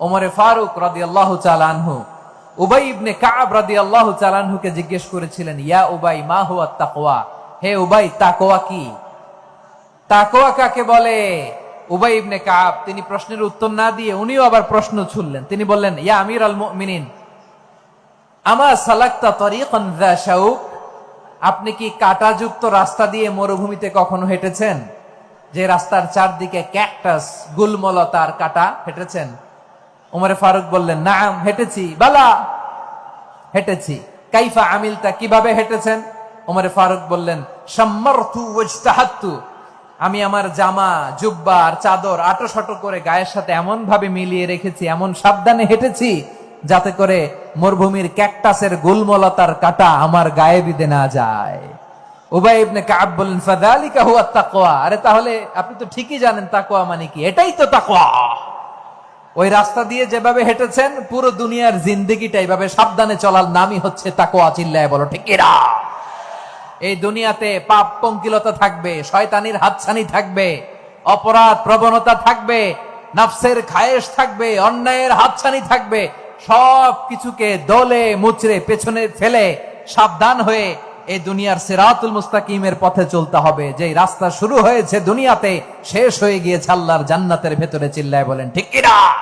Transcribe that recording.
ওমরে ফারুক রাদিয়াল্লাহু তাআলা আনহু উবাই ইবনে কাব রাদিয়াল্লাহু তাআলা আনহুকে জিজ্ঞেস করেছিলেন, ইয়া উবাই মা হুয়া তাকওয়া, হে উবাই তাকওয়া কি? তাকওয়া কাকে বলে? উবাই ইবনে কাব তিনি প্রশ্নের উত্তর না দিয়ে উনিও আবার প্রশ্ন ছুড়লেন। তিনি বললেন, ইয়া আমিরাল মুমিনিন, আমা সালাকতা তরিকান যা শাউক, আপনি কি কাঁটাযুক্ত রাস্তা দিয়ে মরুভূমিতে কখনো হেঁটেছেন? যে রাস্তার চারদিকে ক্যাকটাস, গুলমলতার কাঁটা, হেঁটেছেন? ওমরে ফারুক বললেন, নাম, হেঁটেছি। বালা, হেঁটেছি। কাইফা আমিলতা, কিভাবে হেঁটেছেন? ওমরে ফারুক বললেন, শাম্মারতু ওয়াজতাহাতু, আমি আমার জামা, জুব্বা আর চাদর আঁটো-শাটো করে গায়ের সাথে এমন ভাবে মিলিয়ে রেখেছি, এমন সাবধানে হেঁটেছি যাতে করে মরুভূমির ক্যাকটাসের গুলমলতার কাঁটা আমার গায়ে বিঁধে না যায়। উবাই ইবনে কাব বললেন, ফাযালিকা হুয়া তাকওয়া, আরে তাহলে আপনি তো ঠিকই জানেন তাকওয়া মানে কি, এটাই তো তাকওয়া। ওই রাস্তা দিয়ে যেভাবে হেঁটেছেন, পুরো দুনিয়ার জিন্দেগিটা এইভাবে সাবধানে চলার নামই হচ্ছে তাকওয়া। চিল্লায় বলো ঠিক কিনা? এই দুনিয়াতে পাপ পঙ্কিলতা থাকবে, শয়তানির হাতছানি থাকবে, অপরাধ প্রবণতা থাকবে, নফসের খায়েশ থাকবে, অন্যায়ের হাতছানি থাকবে। সব কিছুকে দলে মুচড়ে পেছনে ফেলে সাবধান হয়ে এই দুনিয়ার সিরাতুল মুস্তাকিমের পথে চলতে হবে। যেই রাস্তা শুরু হয়েছে দুনিয়াতে, শেষ হয়ে গিয়েছে আল্লাহর জান্নাতের ভেতরে। চিল্লায় বলেন ঠিক কিনা?